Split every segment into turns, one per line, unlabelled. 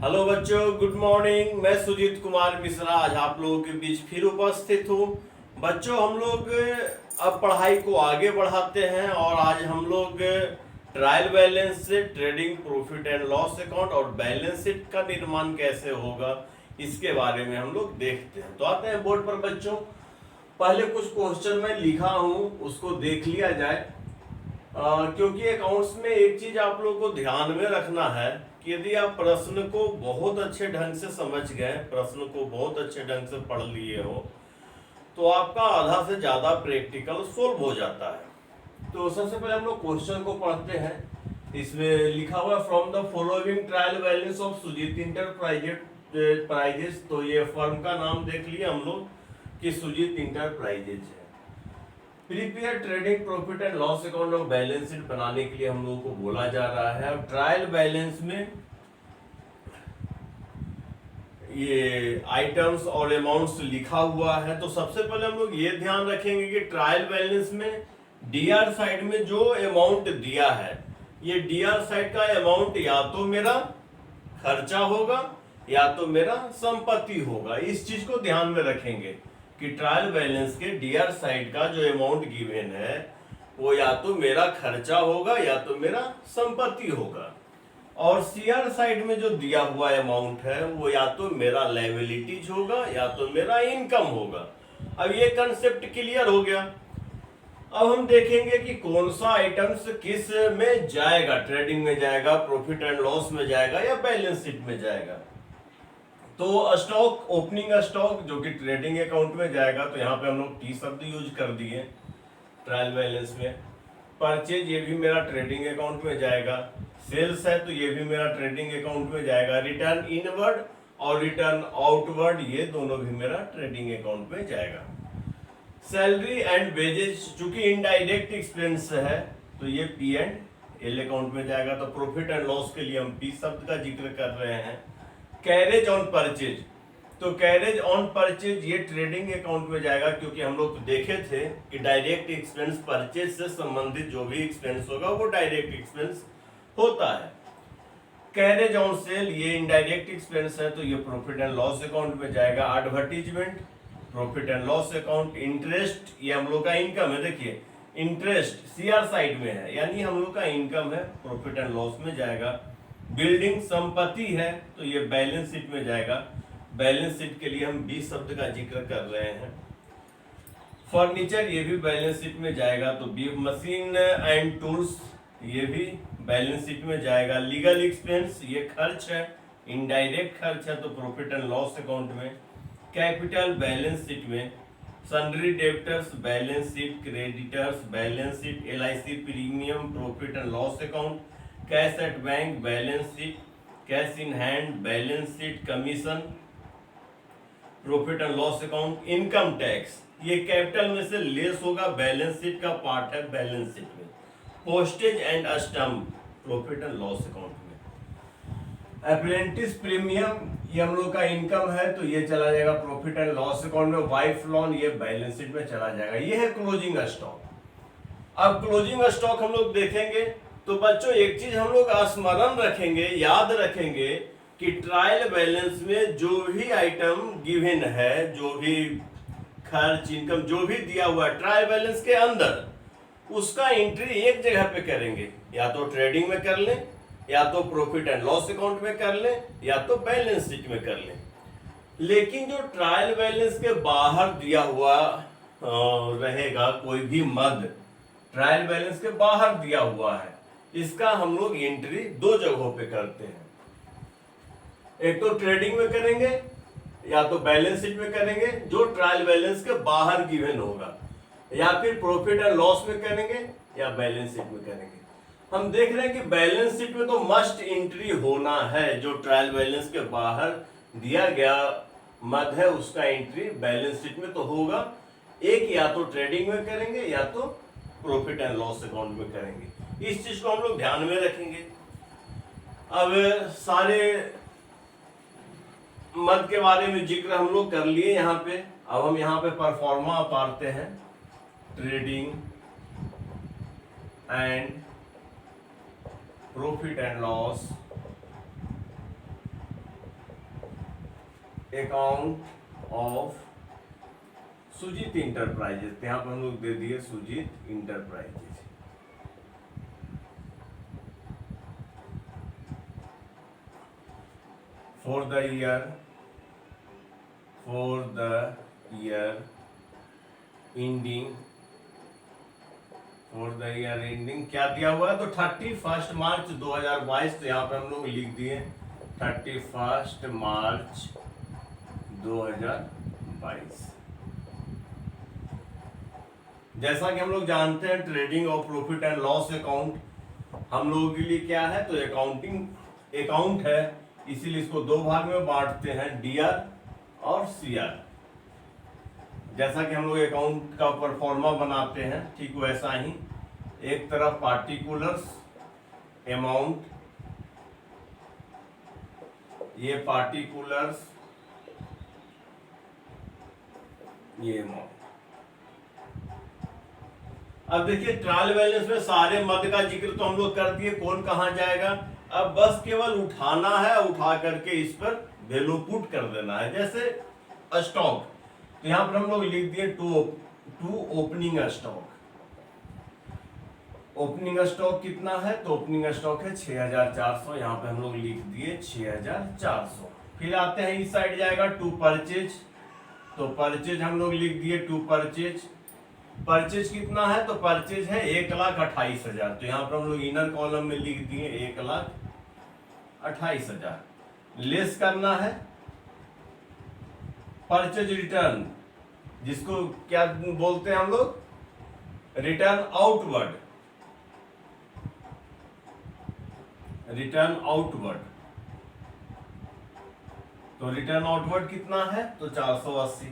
Hello बच्चों, good morning. मैं सुजीत कुमार मिश्रा आज आप लोगों के बीच फिर उपस्थित हूँ। बच्चों, हम लोग अब पढ़ाई को आगे बढ़ाते हैं और आज हम लोग ट्रायल बैलेंस से trading profit and loss account और बैलेंस शीट का निर्माण कैसे होगा इसके बारे में हम लोग देखते हैं। तो आते हैं बोर्ड पर बच्चों। पहले कुछ क्वेश्चन मैं लिखा हूँ, उसको देख लिया जाए। क्योंकि अकाउंट्स में एक चीज आप लोग को ध्यान में रखना है कि यदि आप प्रश्न को बहुत अच्छे ढंग से समझ गए, प्रश्न को बहुत अच्छे ढंग से पढ़ लिए हो, तो आपका आधा से ज्यादा प्रैक्टिकल सोल्व हो जाता है। तो सबसे पहले हम लोग क्वेश्चन को पढ़ते हैं। इसमें लिखा हुआ from the following trial balance of Sujit enterprises. तो ये फर्म का नाम देख लिए हम लोग कि सुजीत इंटरप्राइजेज है। Prepare trading profit and loss account और बैलेंस शीट बनाने के लिए हम लोगों को बोला जा रहा है। अब ट्रायल बैलेंस में ये आइटम्स और अमाउंट्स लिखा हुआ है। तो सबसे पहले हम लोग ये ध्यान रखेंगे कि ट्रायल बैलेंस में डीआर साइड में जो अमाउंट दिया है, ये डीआर साइड का अमाउंट या तो मेरा खर्चा होगा या तो मेरा संपत्ति होगा। इस चीज को ध्यान में रखेंगे कि ट्रायल बैलेंस के डीआर साइड का जो अमाउंट गिवन है वो या तो मेरा खर्चा होगा या तो मेरा संपत्ति होगा, और सीआर साइड में जो दिया हुआ अमाउंट है वो या तो मेरा लायबिलिटीज होगा या तो मेरा इनकम होगा। अब ये कंसेप्ट क्लियर हो गया। अब हम देखेंगे कि कौन सा आइटम्स किस में जाएगा, ट्रेडिंग में जाएगा, प्रॉफिट एंड लॉस में जाएगा या बैलेंस शीट में जाएगा। तो स्टॉक, ओपनिंग स्टॉक जो कि ट्रेडिंग अकाउंट में जाएगा, तो यहाँ पे हम लोग टी शब्द यूज कर दिए ट्रायल बैलेंस में। परचेज ये भी मेरा ट्रेडिंग अकाउंट में जाएगा। सेल्स है तो ये भी मेरा ट्रेडिंग अकाउंट में जाएगा। रिटर्न इनवर्ड और रिटर्न आउटवर्ड ये दोनों भी मेरा ट्रेडिंग अकाउंट में जाएगा। सैलरी एंड वेजेस चूंकि इनडायरेक्ट एक्सपेंस है तो ये पी एंड एल अकाउंट में जाएगा। तो प्रॉफिट एंड लॉस के लिए हम पी शब्द का जिक्र कर रहे हैं। कैरेज ऑन परचेज, तो कैरेज ऑन परचेज ये ट्रेडिंग अकाउंट में जाएगा, क्योंकि हम लोग देखे थे कि डायरेक्ट एक्सपेंस परचेज से संबंधित जो भी एक्सपेंस होगा वो डायरेक्ट एक्सपेंस होता है। कैरेज ऑन सेल ये इनडायरेक्ट एक्सपेंस है तो ये प्रॉफिट एंड लॉस अकाउंट में जाएगा। Advertisement profit and loss account. Interest ये हम लोग का इनकम है, देखिए इंटरेस्ट सीआर साइड में है यानी हम लोग का इनकम है, प्रॉफिट एंड लॉस में जाएगा। बिल्डिंग संपत्ति है तो ये बैलेंस शीट में जाएगा। बैलेंस शीट के लिए हम बी शब्द का जिक्र कर रहे हैं। फर्नीचर ये भी बैलेंस शीट में जाएगा। तो बी मशीन एंड टूल्स ये भी बैलेंस शीट में जाएगा। लीगल एक्सपेंस ये खर्च है, इनडायरेक्ट खर्च है तो प्रॉफिट एंड लॉस अकाउंट में। कैपिटल बैलेंस शीट में। Sundry debtors balance sheet. Creditors balance sheet. LIC premium profit and loss account. Cash at bank balance sheet. Cash in hand balance sheet. Commission profit and loss account. Income tax ये capital में से less होगा, balance sheet का part है balance sheet में। Postage and stamp profit and loss account में। Apprentice premium ये हम लोग का इनकम है तो ये चला जाएगा प्रॉफिट एंड लॉस अकाउंट में। वाइफ लोन ये बैलेंस शीट में चला जाएगा। ये है क्लोजिंग स्टॉक। अब क्लोजिंग स्टॉक हम लोग देखेंगे तो बच्चों एक चीज हम लोग स्मरण रखेंगे, याद रखेंगे कि ट्रायल बैलेंस में जो भी आइटम गिवन है, जो भी खर्च इनकम जो भी दिया हुआ है ट्रायल बैलेंस के अंदर, उसका एंट्री एक जगह पे करेंगे, या तो ट्रेडिंग में कर लें या तो प्रॉफिट एंड लॉस अकाउंट में कर लें या तो बैलेंस शीट में कर लें। लेकिन जो ट्रायल बैलेंस के बाहर दिया हुआ रहेगा कोई भी मद, ट्रायल बैलेंस के बाहर दिया हुआ है, इसका हम लोग एंट्री दो जगहों पे करते हैं। एक तो ट्रेडिंग में करेंगे या तो बैलेंस शीट में करेंगे जो ट्रायल बैलेंस के बाहर गिवन होगा, या फिर प्रॉफिट एंड लॉस में करेंगे या बैलेंस शीट में करेंगे। हम देख रहे हैं कि बैलेंस शीट में तो मस्ट एंट्री होना है, जो ट्रायल बैलेंस के बाहर दिया गया मद है उसका एंट्री बैलेंस शीट में तो होगा। एक या तो ट्रेडिंग में करेंगे या तो प्रॉफिट एंड लॉस अकाउंट में करेंगे। इस चीज को हम लोग ध्यान में रखेंगे। अब सारे मद के बारे में जिक्र हम लोग कर लिए यहाँ पे। अब हम यहाँ पे परफॉर्मा पाते हैं। Trading and profit and loss account of Sujit enterprises, यहाँ पर हम लोग दे दिए Sujit enterprises. For the year ending क्या दिया हुआ है, तो 31 मार्च 2022। तो यहाँ पे हम लोग लिख दिए 31 मार्च 2022। जैसा कि हम लोग जानते हैं ट्रेडिंग और प्रॉफिट एंड लॉस अकाउंट हम लोगों के लिए क्या है, तो अकाउंट है, इसीलिए इसको दो भाग में बांटते हैं, डीआर और सीआर। जैसा कि हम लोग अकाउंट का परफॉर्मा बनाते हैं, ठीक वैसा ही एक तरफ पार्टिकुलर्स अमाउंट, ये पार्टिकुलर्स, ये अमाउंट। अब देखिए ट्रायल बैलेंस में सारे मद का जिक्र तो हम लोग कर दिए, कौन कहां जाएगा। अब बस केवल उठाना है, उठा करके इस पर वैल्यू पुट कर देना है। जैसे स्टॉक, तो यहां पर हम लोग लिख दिए to opening stock. Opening stock कितना है, तो ओपनिंग स्टॉक है 6400, यहां पे हम लोग लिख दिए 6400। फिर आते हैं इस साइड जाएगा टू परचेज, तो परचेज हम लोग लिख दिए टू परचेज। परचेज कितना है, तो परचेज है 1,28,000, तो यहाँ पर हम लोग इनर कॉलम में लिख दिए 1,28,000। लेस करना है परचेज रिटर्न, जिसको क्या बोलते हैं हम लोग, रिटर्न आउटवर्ड। रिटर्न आउटवर्ड, तो रिटर्न आउटवर्ड कितना है, तो 480,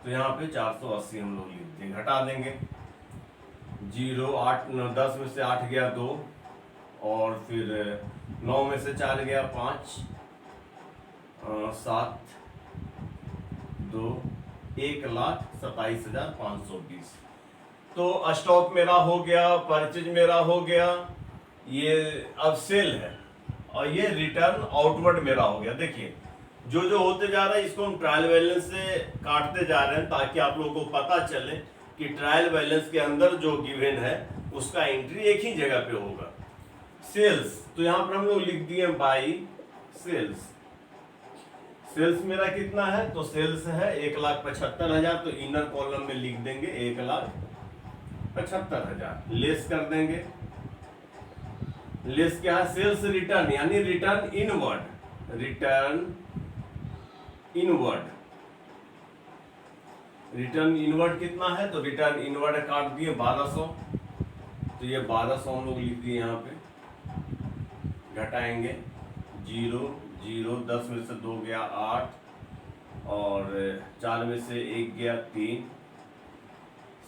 तो यहाँ पे 480 हम लोग लिख देंगे, घटा देंगे 0, 8, 10 में से 8 गया 2, और फिर 9 में से 4 गया 5, 7, 2, 1,27,520। तो स्टॉक मेरा हो गया, परचेज मेरा हो गया, ये अब सेल है, और ये रिटर्न आउटवर्ड मेरा हो गया। देखिए जो जो होते जा रहा है इसको हम ट्रायल बैलेंस से काटते जा रहे हैं, ताकि आप लोगों को पता चले कि ट्रायल बैलेंस के अंदर जो गिवन है उसका एंट्री एक ही जगह पे होगा। सेल्स, तो यहाँ पर हम लोग लिख दिए बाई सेल्स। सेल्स मेरा कितना है, तो सेल्स है 1,75,000, तो इनर कॉलम में लिख देंगे 1,75,000। लेस कर देंगे, लेस क्या है, सेल्स रिटर्न यानी रिटर्न इनवर्ड। रिटर्न इनवर्ड कितना है, तो रिटर्न इनवर्ड काट दिए 1200, तो ये 1200 हम लोग लिख दिए यहाँ पे। घटाएंगे 0, 0, 10 में से 2 गया 8, और 4 में से 1 गया 3,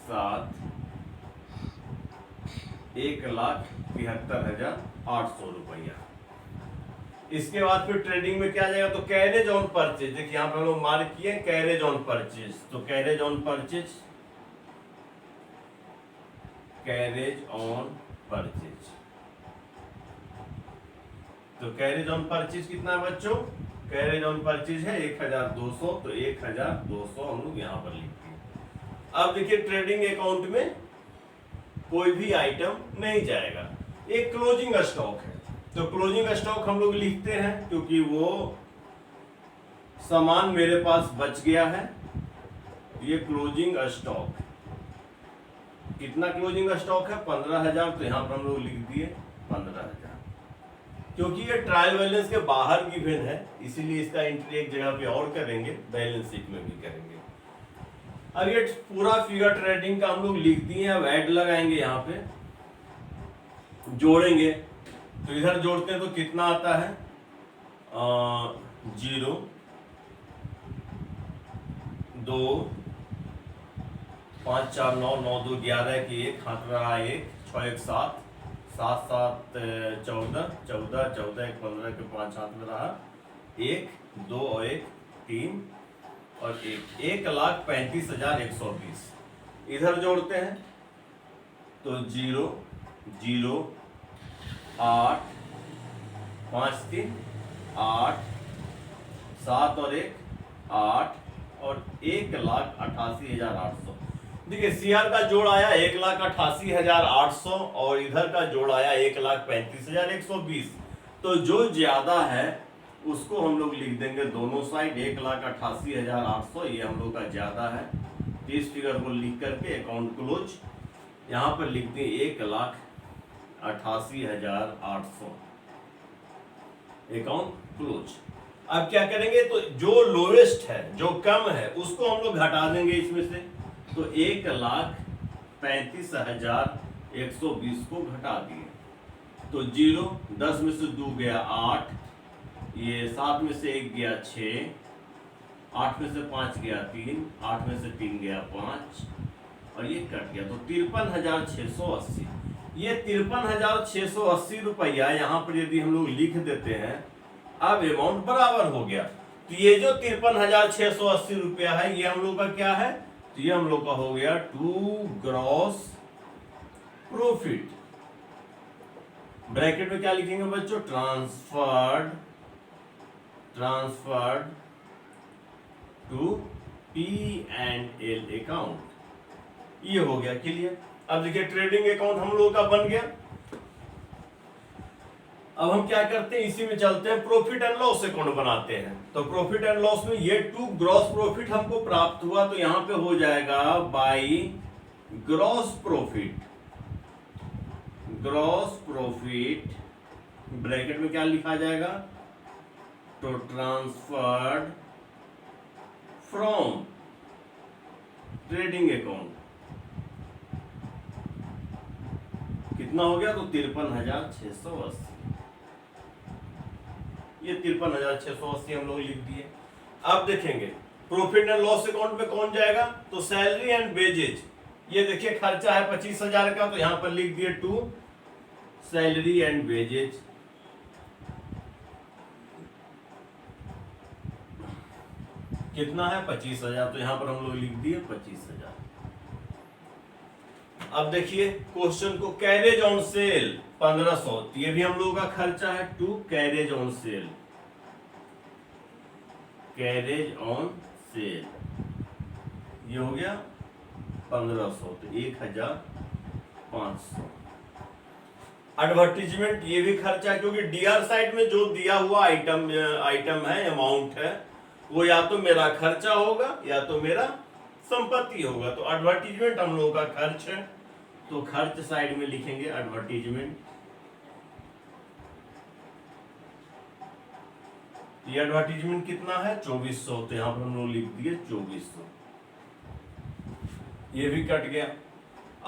7, 1,73,800 रुपया। इसके बाद फिर ट्रेडिंग में क्या जाएगा, तो कैरेज ऑन परचेज। देखिए यहाँ पे हम लोग मार्क किए कैरेज ऑन परचेज, तो carriage on purchase, carriage on purchase, तो कैरेज ऑन परचेज कितना है बच्चों, कैरेज ऑन परचेज है 1,200, तो 1,200 हम लोग यहाँ पर लिखते हैं। अब देखिए ट्रेडिंग अकाउंट में कोई भी आइटम नहीं जाएगा, एक क्लोजिंग स्टॉक है, तो क्लोजिंग स्टॉक हम लोग लिखते हैं क्योंकि वो सामान मेरे पास बच गया है। ये क्लोजिंग स्टॉक, कितना क्लोजिंग स्टॉक है 15,000, तो यहां पर हम लोग लिख दिए 15,000, क्योंकि ये ट्रायल बैलेंस के बाहर गिवन है, इसीलिए इसका एंट्री एक जगह पे और करेंगे, बैलेंस शीट में भी करेंगे। अब ये पूरा फिगर ट्रेडिंग का हम लोग लिख दिए, अब ऐड लगाएंगे, यहाँ पे जोड़ेंगे, तो इधर जोड़ते हैं तो कितना आता है 0, 2, 5, 4, 9, 9, 2, 11 की 1 हाथ रहा 1, 6, 1, 7, 7, 7, 14, 14, 14, 1, 15 के 5 हाथ में रहा 1, 2 और 1, 3 और 1, 1,35,120। इधर जोड़ते हैं तो 0, 0, 8, 5, 3, 8, 7 और 1, 8 और 1,88,800। देखिए सीआर का जोड़ आया 1,88,800 और इधर का जोड़ आया 1,35,120। तो जो ज्यादा है उसको हम लोग लिख देंगे दोनों साइड 1,88,800, ये हम लोग का ज्यादा है। तो इस फिगर को लिख करके अकाउंट क्लोज यहाँ पर लिख दें 1,88,800, अकाउंट क्लोज। अब क्या करेंगे, तो जो लोएस्ट है, जो कम है, उसको हम लोग घटा देंगे इसमें से। तो 1,35,120 को घटा दिए तो 0, 10 में से 2 गया 8, ये 7 में से 1 गया 6, 8 में से 5 गया 3, 8 में से 3 गया 5 और ये कट गया। तो 53,680। ये 53,680 रुपया यहाँ पर यदि हम लोग लिख देते हैं, अब अमाउंट बराबर हो गया। तो ये जो 53,680 रुपया है, ये हम लोग का क्या है, तो ये हम लोग का हो गया टू ग्रॉस प्रॉफिट। ब्रैकेट में क्या लिखेंगे बच्चों, ट्रांसफर्ड टू P&L अकाउंट। ये हो गया क्लियर। अब देखिए ट्रेडिंग अकाउंट हम लोगों का बन गया। अब हम क्या करते हैं, इसी में चलते हैं, प्रॉफिट एंड लॉस अकाउंट बनाते हैं। तो प्रॉफिट एंड लॉस में ये टू ग्रॉस प्रॉफिट हमको प्राप्त हुआ, तो यहां पे हो जाएगा बाई ग्रॉस प्रॉफिट। ब्रैकेट में क्या लिखा जाएगा, तो ट्रांसफर्ड फ्रॉम ट्रेडिंग अकाउंट। कितना हो गया, तो 53,680। ये 53,680 हम लोग लिख दिए। अब देखेंगे प्रॉफिट एंड लॉस अकाउंट में कौन जाएगा, तो सैलरी एंड वेजेज। ये देखिए खर्चा है 25,000 का, तो यहां पर लिख दिए टू सैलरी एंड वेजेज। कितना है, 25,000, तो यहां पर हम लोग लिख दिए 25,000। अब देखिए क्वेश्चन को, कैरेज ऑन सेल 1500, तो ये भी हम लोगों का खर्चा है to carriage on sale. Carriage on sale ये हो गया 1500, तो 1,500। एडवर्टीजमेंट ये भी खर्चा है, क्योंकि डीआर साइड में जो दिया हुआ आइटम है, अमाउंट है, वो या तो मेरा खर्चा होगा या तो मेरा संपत्ति होगा। तो एडवर्टीजमेंट हम लोगों का खर्च है, तो खर्च साइड में लिखेंगे एडवर्टीजमेंट। ये एडवर्टीजमेंट कितना है, 2400, तो यहां पर हम लोग लिख दिए 2400। ये भी कट गया।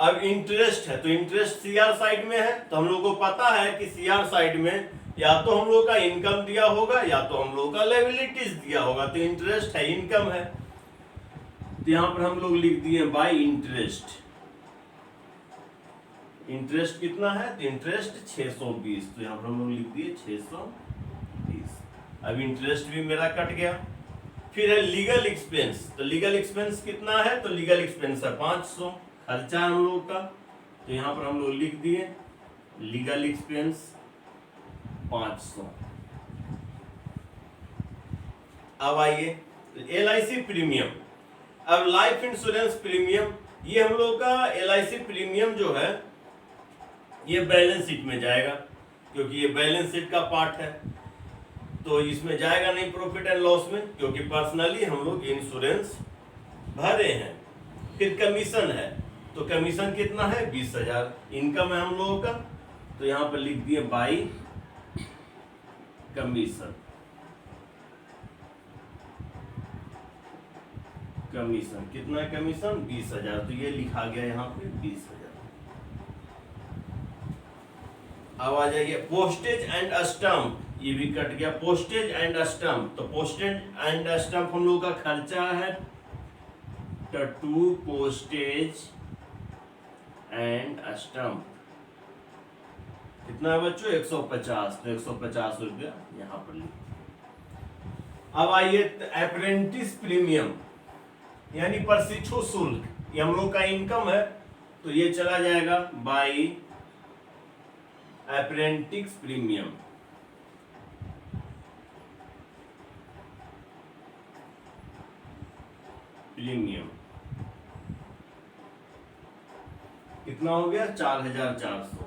अब इंटरेस्ट है, तो इंटरेस्ट सीआर साइड में है, तो हम लोग को पता है कि सीआर साइड में या तो हम लोग का इनकम दिया होगा या तो हम लोग का लायबिलिटीज दिया होगा। तो इंटरेस्ट है, इनकम है, तो यहां पर हम लोग लिख दिए बाय इंटरेस्ट। इंटरेस्ट कितना है, तो इंटरेस्ट 620, तो यहां पर हम लोग लिख दिए 620। अब इंटरेस्ट भी मेरा कट गया। फिर है लीगल एक्सपेंस, तो लीगल एक्सपेंस कितना है, तो लीगल एक्सपेंस है 500, खर्चा है हम लोग का, तो यहां पर हम लोग लिख दिए लीगल एक्सपेंस 500। अब आइए LIC प्रीमियम। अब लाइफ इंश्योरेंस प्रीमियम, ये हम लोग का LIC प्रीमियम जो है ये बैलेंस शीट में जाएगा, क्योंकि ये बैलेंस शीट का पार्ट है, तो इसमें जाएगा नहीं प्रॉफिट एंड लॉस में, क्योंकि पर्सनली हम लोग इंश्योरेंस भरे हैं। फिर कमीशन है, तो कमीशन कितना है, 20,000 इनकम है हम लोगों का, तो यहां पर लिख दिए बाई कमीशन। कमीशन कितना है, कमीशन 20,000, तो ये लिखा गया यहाँ पे 20,000। अब आ जाइए पोस्टेज एंड स्टैम्प, ये भी कट गया। पोस्टेज एंड स्टैम्प, तो पोस्टेज एंड स्टैम्प हम लोग का खर्चा है, तो टू पोस्टेज एंड स्टैम्प कितना है बच्चों, 150, तो 150 रुपया यहाँ पर लिख। अब आइए अप्रेंटिस प्रीमियम, यानी प्रशिक्षु शुल्क, ये हम लोग का इनकम है, तो ये चला जाएगा बाई अप्रेंटिस प्रीमियम। 1 प्रीमियम कितना हो गया 4400।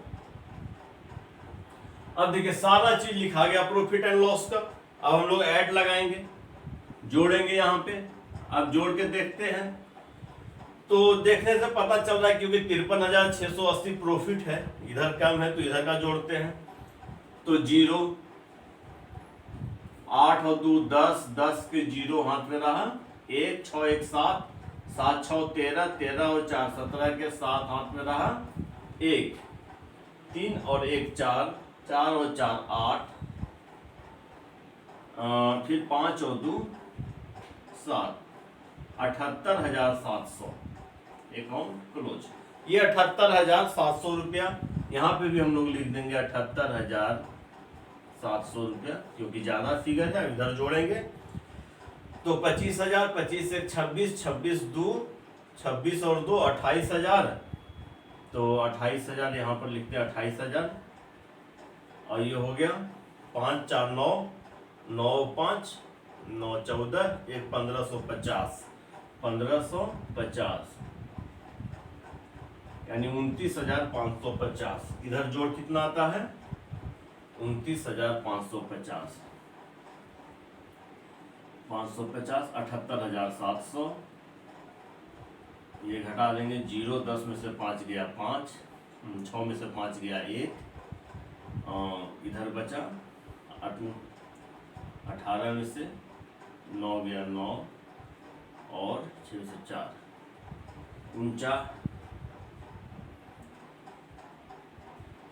अब देखिए सारा चीज लिखा गया प्रॉफिट एंड लॉस का। अब हम लोग ऐड लगाएंगे, जोड़ेंगे यहाँ पे। अब जोड़ के देखते हैं तो देखने से पता चल रहा है क्योंकि 53,680 प्रॉफिट है, इधर कम है तो इधर का जोड़ते हैं। तो 0 8 और 2 10, 10 के 0 हाथ में रहा, 1 6 1 7, 7 6 13, 13 और 4 17 के 7 हाथ में रहा, 1 3 और 1 4, 4 और 4 8, फिर 5 और 2 7, 78,700 अकाउंट क्लोज। ये 78,700 रुपया, यहाँ पे भी हम लोग लिख देंगे 78,700 रुपया, क्योंकि ज्यादा फिगर है, इधर जोड़ेंगे तो 25,000, 25 से 26, 26 2, 26 और 2 28,000, तो 28,000 यहाँ पर लिखते हैं 28,000। और ये हो गया 5 4 9, 9 5 9 14, 1 1550, 1550 यानी 29,550। इधर जोड़ कितना आता है 29,550, 550 78,700। ये घटा देंगे 0, 10 में से 5 गया 5, 6 में से 5 गया 1, इधर बचा 18 में से 9 गया 9 और 6 से 4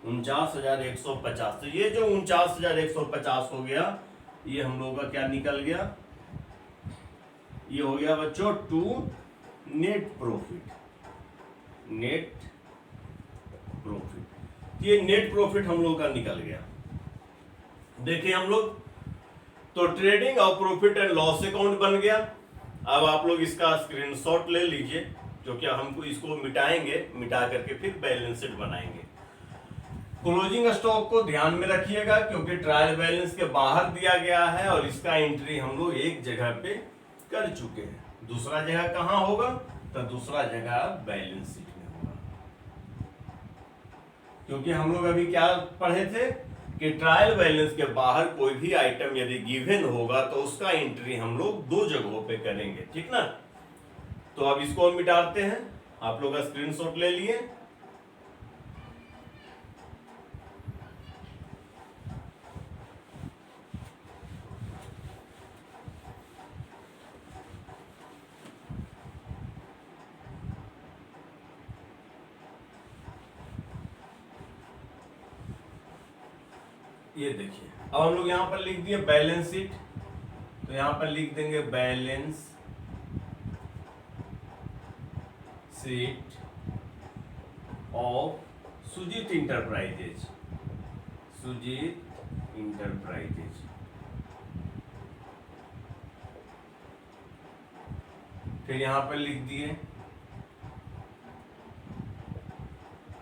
49,150। तो ये जो 49,150 हो गया, ये हम लोगों का क्या निकल गया, ये हो गया बच्चों to net profit. Net profit, ये नेट प्रॉफिट हम लोग का निकल गया। देखिए हम लोग तो ट्रेडिंग और प्रॉफिट एंड लॉस अकाउंट बन गया। अब आप लोग इसका स्क्रीनशॉट ले लीजिए, क्योंकि हमको इसको मिटाएंगे, मिटा करके फिर बैलेंस शीट बनाएंगे। क्लोजिंग स्टॉक को ध्यान में रखिएगा, क्योंकि ट्रायल बैलेंस के बाहर दिया गया है और इसका एंट्री हम लोग एक जगह पे कर चुके हैं। दूसरा जगह कहां होगा, तो दूसरा जगह बैलेंस शीट में होगा। क्योंकि हम लोग अभी क्या पढ़े थे कि ट्रायल बैलेंस के बाहर कोई भी आइटम यदि गिवन होगा तो उसका एंट्री हम लोग दो जगहों पे करेंगे, ठीक ना। तो अब इसको हम मिटाते हैं। आप लोग का स्क्रीनशॉट ले लिए। ये देखिए अब हम लोग यहां पर लिख दिए बैलेंस शीट, तो यहां पर लिख देंगे balance sheet of Sujit enterprises. Sujit enterprises. फिर यहां पर लिख दिए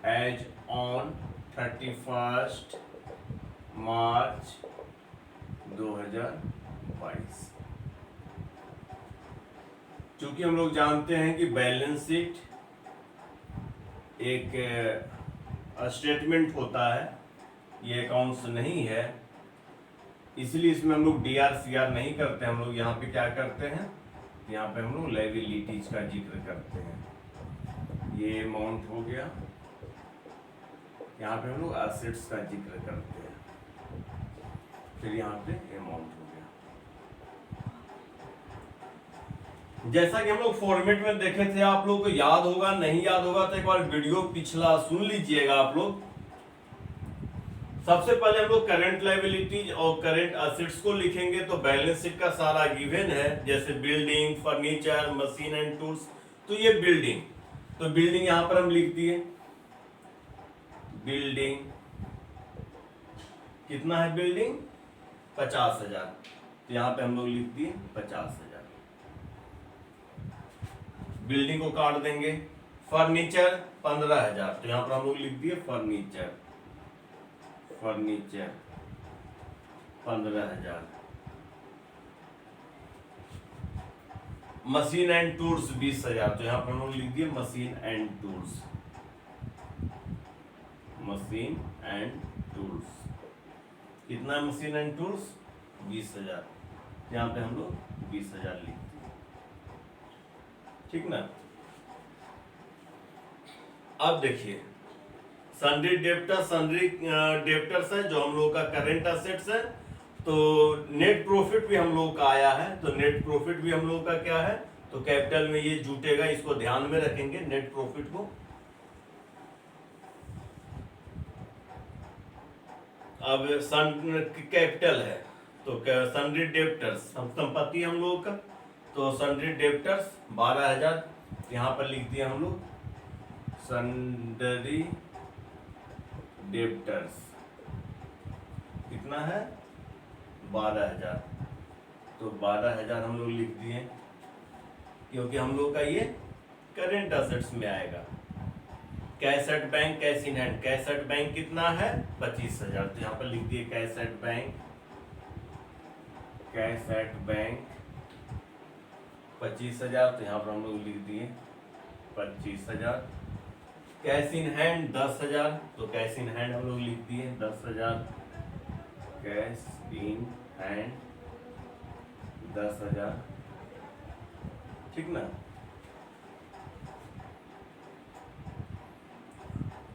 एज ऑन 31 मार्च 2022। चूंकि हम लोग जानते हैं कि बैलेंस शीट एक स्टेटमेंट होता है, ये अकाउंट्स नहीं है, इसलिए इसमें हम लोग DRCR नहीं करते। हम लोग यहाँ पे क्या करते हैं, यहाँ पे हम लोग लायबिलिटीज का जिक्र करते हैं। ये अमाउंट हो गया, यहाँ पे हम लोग एसेट्स का जिक्र करते हैं, फिर यहाँ पे अमाउंट हो गया। जैसा कि हम लोग फॉर्मेट में देखे थे, आप लोग को याद होगा, नहीं याद होगा तो एक बार वीडियो पिछला सुन लीजिएगा आप लोग। सबसे पहले हम लोग करंट लायबिलिटीज और करंट एसेट्स को लिखेंगे, तो बैलेंस शीट का सारा गिवन है, जैसे building, furniture, machine and tools. तो ये बिल्डिंग, तो बिल्डिंग यहां पर हम लिख दिए बिल्डिंग कितना है, बिल्डिंग 50,000, तो यहां पे हम लोग लिख दिए 50,000। बिल्डिंग को काट देंगे। फर्नीचर 15,000, तो यहां पर हम लोग लिख दिए फर्नीचर 15,000। मशीन एंड टूल्स 20,000, तो यहाँ पर हम लोग लिख दिए machine and tools, machine and tools. कितना है मशीन एंड टूल्स? 20,000। यहाँ पे हम लोग 20,000 लिख दिए, ठीक ना। अब देखिए सन्ड्री डेप्टर्स है जो हम लोग का करेंट असेट्स है। तो नेट प्रॉफिट भी हम लोग का आया है, तो नेट प्रॉफिट भी हम लोग का क्या है, तो कैपिटल में ये जुटेगा, इसको ध्यान में रखेंगे नेट प्रॉफिट को। अब कैपिटल है तो सन्ड्री डेप्टर्स संपत्ति हम लोग का, तो सन्ड्री डेप्टर्स 12,000 यहाँ पर लिख दिया हम लोग, सन्ड्री डेप्टर्स कितना है 12,000, तो 12,000 हम लोग लिख दिए क्योंकि हम लोग का ये करेंट असेट्स में आएगा। Cash at bank, cash in hand, cash at bank कितना है 25,000, तो यहाँ पर लिख दिए cash at bank, cash at bank 25,000, तो यहाँ पर हम लोग लिख दिए 25,000। कैश इन हैंड 10,000, तो कैश इन हैंड हम लोग लिख दिए 10,000, कैश इन हैंड 10,000, ठीक ना।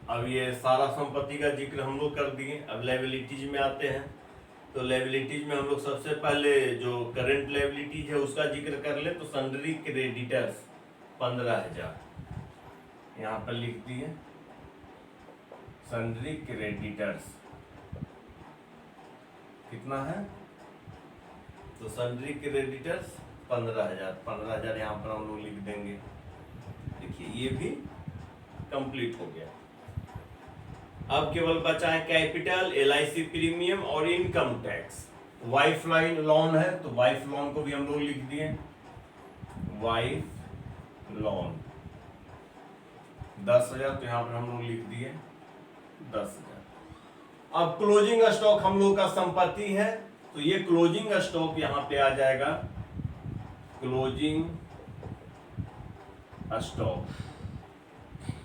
अब ये सारा संपत्ति का जिक्र हम लोग कर दिए। अब लायबिलिटीज में आते हैं, तो लायबिलिटीज में हम लोग सबसे पहले जो करंट लायबिलिटीज है उसका जिक्र कर ले, तो सन्ड्री क्रेडिटर्स 15,000 यहाँ पर लिख दिए, सन्ड्री क्रेडिटर्स कितना है, तो सन्ड्री क्रेडिटर्स 15,000 यहाँ पर हम लोग लिख देंगे। देखिए ये भी कंप्लीट हो गया। अब केवल बचा है कैपिटल, LIC प्रीमियम और income tax. Wife line loan है, तो वाइफ लोन को भी हम लोग लिख दिए, वाइफ लोन 10,000, तो यहाँ पर हम लोग लिख दिए 10,000। अब क्लोजिंग स्टॉक हम लोग का संपत्ति है, तो ये क्लोजिंग स्टॉक यहाँ पे आ जाएगा, क्लोजिंग स्टॉक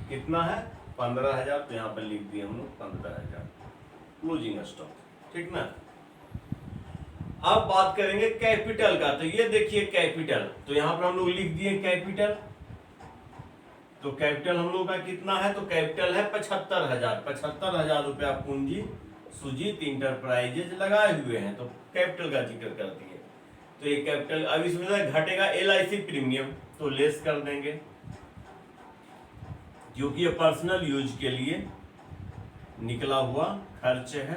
कितना है 15,000, तो यहाँ पर लिख दिए हम लोग 15,000 क्लोजिंग स्टॉक, ठीक ना। अब बात करेंगे कैपिटल का, तो ये देखिए कैपिटल, तो यहाँ पर हम लोग लिख दिए कैपिटल, तो कैपिटल हम लोग का कितना है, तो कैपिटल है 75,000 रुपया पूंजी सुजीत इंटरप्राइजेज लगाए हुए हैं, तो कैपिटल का जिक्र कर दिए। तो ये कैपिटल, अब इसमें से घटेगा LIC प्रीमियम, तो लेस कर देंगे क्योंकि ये पर्सनल यूज के लिए निकला हुआ खर्च है।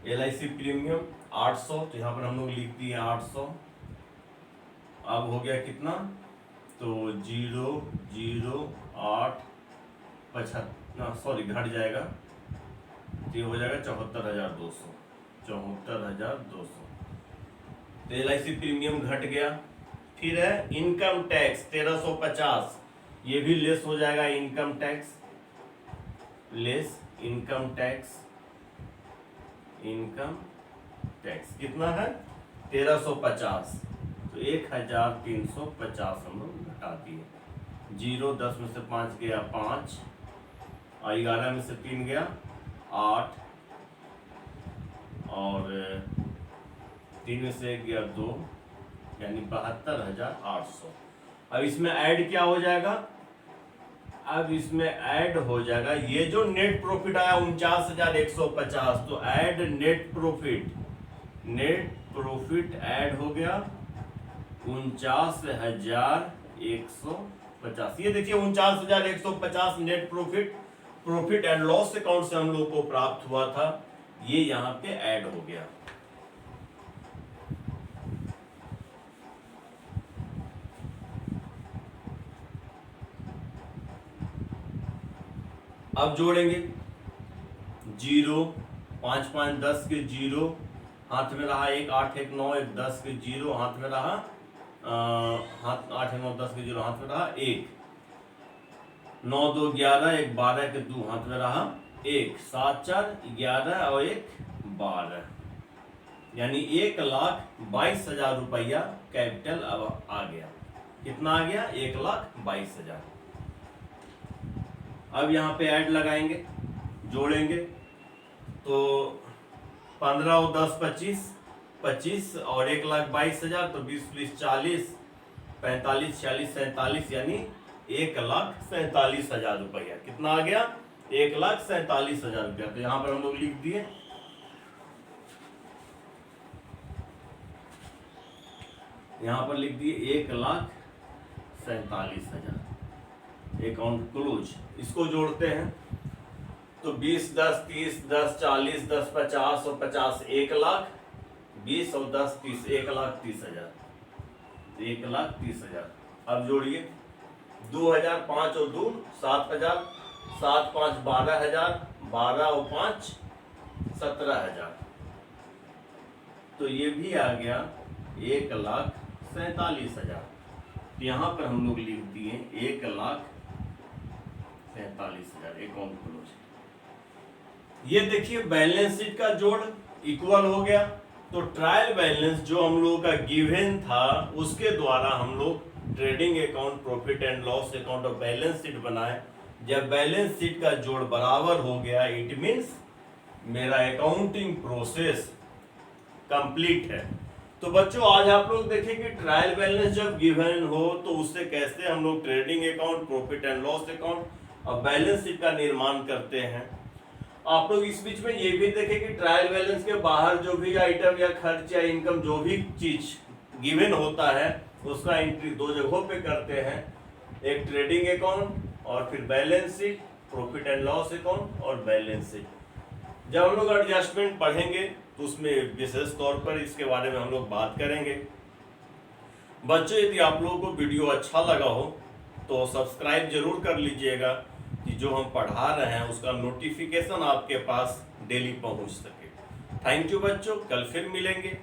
LIC प्रीमियम 800, तो यहाँ पर हम लोग लिख दिए 800। अब हो गया कितना, तो 008 सॉरी घट जाएगा, तो ये हो जाएगा 74,200, 74,200। तो LIC प्रीमियम घट गया। फिर है इनकम टैक्स 1350, ये भी लेस हो जाएगा, income tax less, income tax कितना है 1350, तो 1,350 हम लोग घटा दिए। 0 10 में से 5 गया 5, और 11 में से 3 गया 8, और 3 में से 1 गया 2, यानी 72,800। अब इसमें ऐड क्या हो जाएगा, अब इसमें ऐड हो जाएगा ये जो नेट प्रॉफिट आया 49,150, तो ऐड नेट प्रॉफिट ऐड हो गया 49,150। ये देखिए 49,150 net profit and loss account से हम लोग को प्राप्त हुआ था, ये यहाँ पे ऐड हो गया। अब जोड़ेंगे 0 5 5 10 के 0 हाथ में रहा, 1 8 1 9 1 10 के 0 हाथ में रहा, हाथ 8 1 9 10 के 0 हाथ में रहा, 1 9 2 11 1 12 के 2 हाथ में रहा, 1 7 4 11 और 1 12, यानी 1,22,000 रुपया कैपिटल अब आ गया। कितना आ गया? 1,22,000। अब यहाँ पे ऐड लगाएंगे, जोड़ेंगे, तो 15 और 10 25, 25 और 1,22,000, तो 20 20 40, 45 46 47, यानी 1,47,000 रुपया। कितना आ गया? 1,47,000 रुपया। तो यहाँ पर हम लोग लिख दिए, यहाँ पर लिख दिए 1,47,000। Account close. इसको जोड़ते हैं तो 20 10 30 10 40 10 50 और 50 1,00,000, 20 और 10 30, 1,30,000, 1,30,000। अब जोड़िए 2,000, 5 और 2 7,000, 7 5 12,000, 12 और 5 17,000। तो ये भी आ गया 1,47,000। यहाँ पर हम लोग लिख दिए 1,47,000 अकाउंट क्लोज। ये देखिए बैलेंस शीट का जोड़ इक्वल हो गया। तो ट्रायल बैलेंस जो हम लोगों का गिवन था उसके द्वारा हम लोग trading account, profit and loss account और बैलेंस शीट बनाए। जब बैलेंस शीट का जोड़ बराबर हो गया, इट मीन्स मेरा अकाउंटिंग प्रोसेस कंप्लीट है। तो बच्चों आज आप लोग देखेंगे ट्रायल बैलेंस जब गिवन हो तो उससे कैसे हम लोग trading account, profit and loss account और बैलेंस शीट का निर्माण करते हैं। आप लोग इस बीच में ये भी देखें कि ट्रायल बैलेंस के बाहर जो भी आइटम या खर्च या इनकम जो भी चीज गिवन होता है उसका एंट्री दो जगहों पे करते हैं, एक ट्रेडिंग अकाउंट और फिर balance sheet, profit and loss account और बैलेंस शीट। जब हम लोग एडजस्टमेंट पढ़ेंगे तो उसमें विशेष तौर पर इसके बारे में हम लोग बात करेंगे। बच्चों यदि आप लोगों को वीडियो अच्छा लगा हो तो सब्सक्राइब जरूर कर लीजिएगा कि जो हम पढ़ा रहे हैं उसका नोटिफिकेशन आपके पास डेली पहुंच सके। थैंक यू बच्चों, कल फिर मिलेंगे।